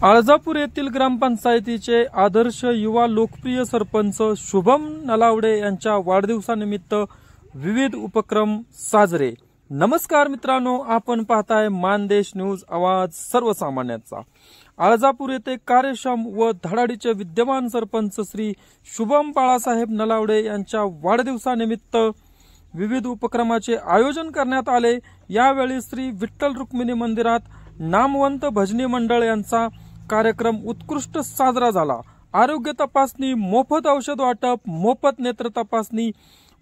आळजापूर येथील ग्रामपंचायतीचे आदर्श युवा लोकप्रिय सरपंच शुभम नलावडे यांच्या वाढदिवसानिमित्त विविध उपक्रम साजरे। नमस्कार मित्रांनो, आपण पाहताय मानदेश न्यूज, आवाज सर्वसामान्यांचा। आळजापूर येथे कार्यक्षम व धडाडीचे विद्यमान सरपंच श्री शुभम बाळासाहेब नलावडे यांच्या वाढदिवसानिमित्त विविध उपक्रमाचे आयोजन करण्यात आले। यावेळी श्री विठ्ठल रुक्मिणी मंदिरात नामवंत भजनी मंडळ यांचा कार्यक्रम उत्कृष्ट साजरा झाला। आरोग्य तपासणी, मोफत औषध वाटप, मोफत नेत्र तपासणी,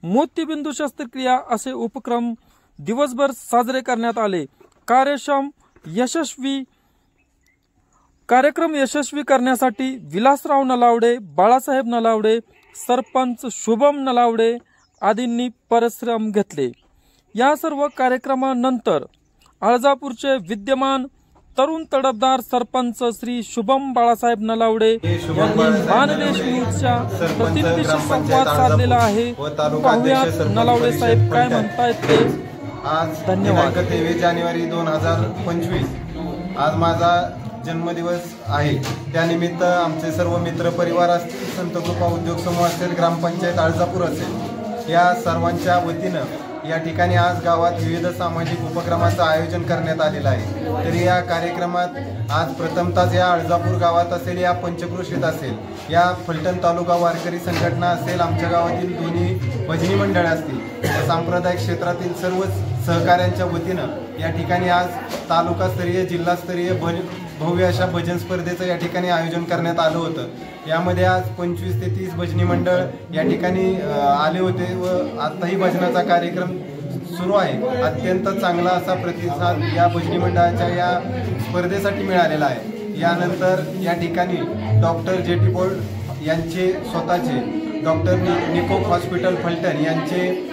मोतीबिंदू शस्त्रक्रिया असे उपक्रम दिवसभर साजरे करण्यात आले। कार्यक्रम यशस्वी करण्यासाठी विलासराव नलावडे, बाळासाहेब नलावडे, सरपंच शुभम नलावडे आदींनी परिश्रम घेतले। या सर्व कार्यक्रमानंतर आळजापूरचे विद्यमान तरुण तडफदार सरपंच श्री शुभम बाळासाहेब नलावडे यांनी मानदेश न्यूजच्या प्रतिनिधीशी संवाद साधलेला आहे। पाहुयात नलावडे साहेब काय म्हणतायत ते। आज धन्यवाद। 23 जानेवारी 2025 आज माझा जन्मदिवस आहे। त्यानिमित्त आमचे सर्व मित्र परिवार असतील, संत कृपा उद्योग समूह असेल, ग्रामपंचायत आळजापूर असेल, या सर्वांच्या वतीनं या ठिकाणी आज गावात विविध सामाजिक उपक्रमांचं आयोजन करण्यात आलेलं आहे। तरी या कार्यक्रमात आज प्रथमतः या आळजापूर गावात असेल, या पंचक्रोशीत असेल, या फलटण तालुका वारकरी संघटना असेल, आमच्या गावातील दोन्ही भजनी मंडळे असतील, सांप्रदायिक क्षेत्रातील सर्व सहकाऱ्यांच्या वतीनं या ठिकाणी आज तालुकास्तरीय, जिल्हास्तरीय भव्य अशा भजन स्पर्धेचं या ठिकाणी आयोजन करण्यात आलं होतं। यामध्ये आज 25 ते 30 भजनी मंडळ या ठिकाणी आले होते व आताही भजनाचा कार्यक्रम सुरू आहे। अत्यंत चांगला असा प्रतिसाद या भजनी मंडळाच्या या स्पर्धेसाठी मिळालेला आहे। यानंतर या ठिकाणी डॉक्टर जेटी बोर्ड यांचे स्वतःचे डॉक्टर निकोप हॉस्पिटल फलटण यांचे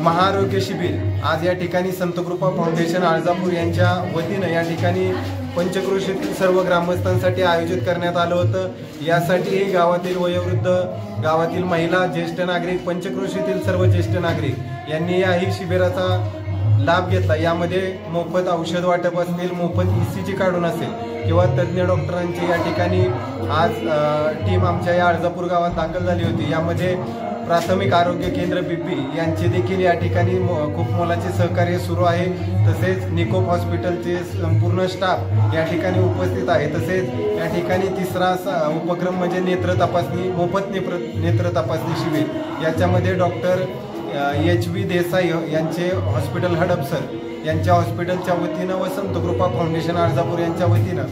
महाआरोग्य शिबिर आज या ठिकाणी संत कृपा फाउंडेशन आळजापूर यांच्या वतीनं या ठिकाणी पंचक्रोशीतील सर्व ग्रामस्थांसाठी आयोजित करण्यात आलं होतं। यासाठी गावातील वयोवृद्ध, गावातील महिला, ज्येष्ठ नागरिक, पंचक्रोशीतील सर्व ज्येष्ठ नागरिक यांनी याही शिबिराचा लाभ घेतला। यामध्ये मोफत औषध वाटप असतील, मोफत ECG काढून असेल किंवा तज्ज्ञ डॉक्टरांची या ठिकाणी आज टीम आमच्या या आळजापूर गावात दाखल झाली होती। यामध्ये प्राथमिक आरोग्य केंद्र BP यांचे देखील या ठिकाणी खूप मोलाचे सहकार्य सुरू आहे। तसेच निकोप हॉस्पिटलचे संपूर्ण स्टाफ या ठिकाणी उपस्थित आहे। तसेच या ठिकाणी तिसरा उपक्रम म्हणजे नेत्र तपासणी, मोफत नेत्र तपासणी शिबिर। याच्यामध्ये डॉक्टर HB देसाई यांचे हॉस्पिटल हडपसर यांच्या हॉस्पिटलच्या वतीनं व संत कृपा फाउंडेशन आळजापूर यांच्या वतीनं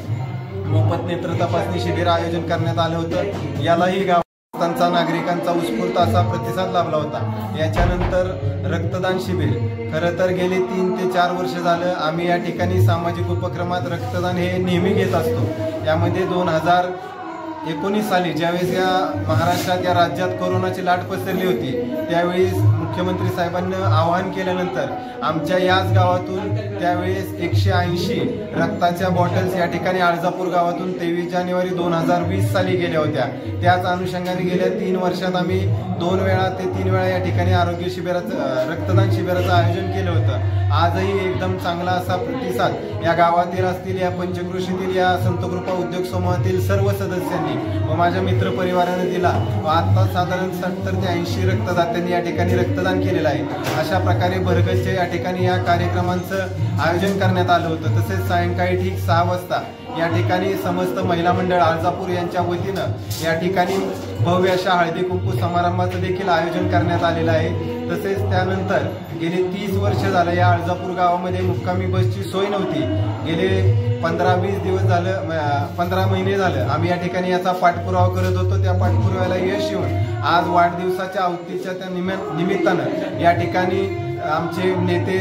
मोफत नेत्र तपासणी शिबिर आयोजन करण्यात आलं होतं। यालाही गावांचा, नागरिकांचा उत्स्फूर्त असा प्रतिसाद लाभला होता। याच्यानंतर रक्तदान शिबिर, खरं तर गेले 3 ते 4 वर्ष झालं आम्ही या ठिकाणी सामाजिक उपक्रमात रक्तदान हे नेहमी घेत असतो। यामध्ये 2019 साली ज्यावेळेस या महाराष्ट्रात, या राज्यात कोरोनाची लाट पसरली होती, त्यावेळेस मुख्यमंत्री साहेबांनी आवाहन केल्यानंतर आमच्या याच गावातून त्यावेळेस 180 रक्ताच्या बॉटल्स या ठिकाणी आळजापूर गावातून 23 जानेवारी 2020 साली गेल्या होत्या। त्याच अनुषंगाने गेल्या 3 वर्षात आम्ही 2 ते 3 वेळा या ठिकाणी आरोग्य शिबिराचं, रक्तदान शिबिराचं आयोजन केलं होतं। आजही एकदम चांगला असा प्रतिसाद या गावातील असतील, या पंचक्रोशीतील, या संत कृपा उद्योग समूहातील सर्व सदस्यांनी व माझ्या मित्र परिवाराने दिला व आता साधारण 70 ते 80 रक्तदात्यांनी या ठिकाणी रक्तदान केलेलं आहे। अशा प्रकारे भरगच्च या ठिकाणी या कार्यक्रमांचं आयोजन करण्यात आलं होतं। तसेच सायंकाळी ठीक 6 वाजता या ठिकाणी समस्त महिला मंडळ आळजापूर यांच्या वतीनं या ठिकाणी भव्य अशा हळदी कुंकू समारंभाचं देखील आयोजन करण्यात आलेलं आहे। तसेच त्यानंतर गेले 30 वर्ष झालं या आळजापूर गावामध्ये मुक्कामी बसची सोय नव्हती। गेले 15-20 दिवस झालं, 15 महिने झालं आम्ही या ठिकाणी याचा पाठपुरावा करत होतो। त्या पाठपुराव्याला यश येऊन आज वाढदिवसाच्या आवृत्तीच्या त्या निमित्तानं या ठिकाणी आमचे नेते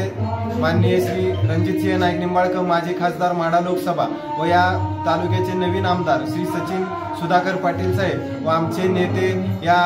माननीय श्री रणजितसिंह नाईक निंबाळकर, माजी खासदार माढा लोकसभा व या तालुक्याचे नवीन आमदार श्री सचिन सुधाकर पाटील साहेब व आमचे नेते या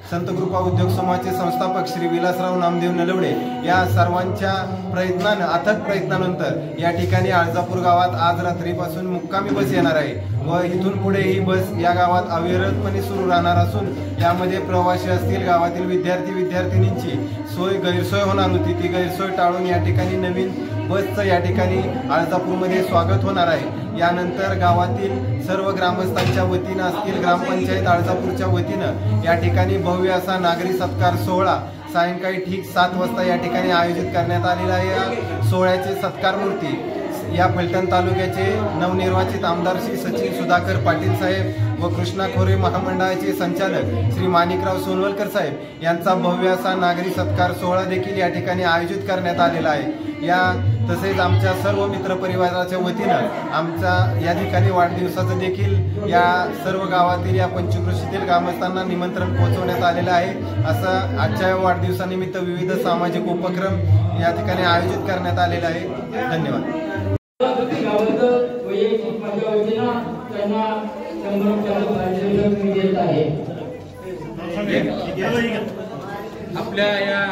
संत कृपा उद्योग समूहाचे संस्थापक श्री विलासराव नामदेव नलावडे या सर्वांच्या प्रयत्नानं, अथक प्रयत्नानंतर या ठिकाणी आळजापूर गावात आज रात्रीपासून मुक्कामी बस येणार आहे व इथून पुढे ही बस या गावात अविरतपणे सुरू राहणार असून यामध्ये प्रवासी असतील, गावातील विद्यार्थी विद्यार्थिनींची गैरसोय होणार होती, ती गैरसोय टाळून या ठिकाणी नवीन बसचं या ठिकाणी अर्जापूरमध्ये स्वागत होणार आहे। यानंतर गावातील सर्व ग्रामस्थांच्या वतीनं असतील, ग्रामपंचायत अर्जापूरच्या वतीनं या ठिकाणी भव्य असा नागरी सत्कार सोहळा सायंकाळी ठीक 7 वाजता या ठिकाणी आयोजित करण्यात आलेला आहे। या सोहळ्याचे सत्कार मूर्ती या फलटण तालुक्याचे नवनिर्वाचित आमदार श्री सचिन सुधाकर पाटील साहेब व कृष्णा खोरे महामंडळाचे संचालक श्री माणिकराव सोनवलकर साहेब यांचा भव्य असा नागरी सत्कार सोहळा देखील या ठिकाणी आयोजित करण्यात आलेला आहे। तसेच आमच्या सर्व मित्रपरिवाराच्या वतीनं आमच्या या ठिकाणी वाढदिवसाचं देखील या सर्व गावातील या पंचक्रोशीतील ग्रामस्थांना निमंत्रण पोहोचवण्यात आलेलं आहे। असं आजच्या वाढदिवसानिमित्त विविध सामाजिक उपक्रम या ठिकाणी आयोजित करण्यात आलेला आहे। धन्यवाद। आपल्या या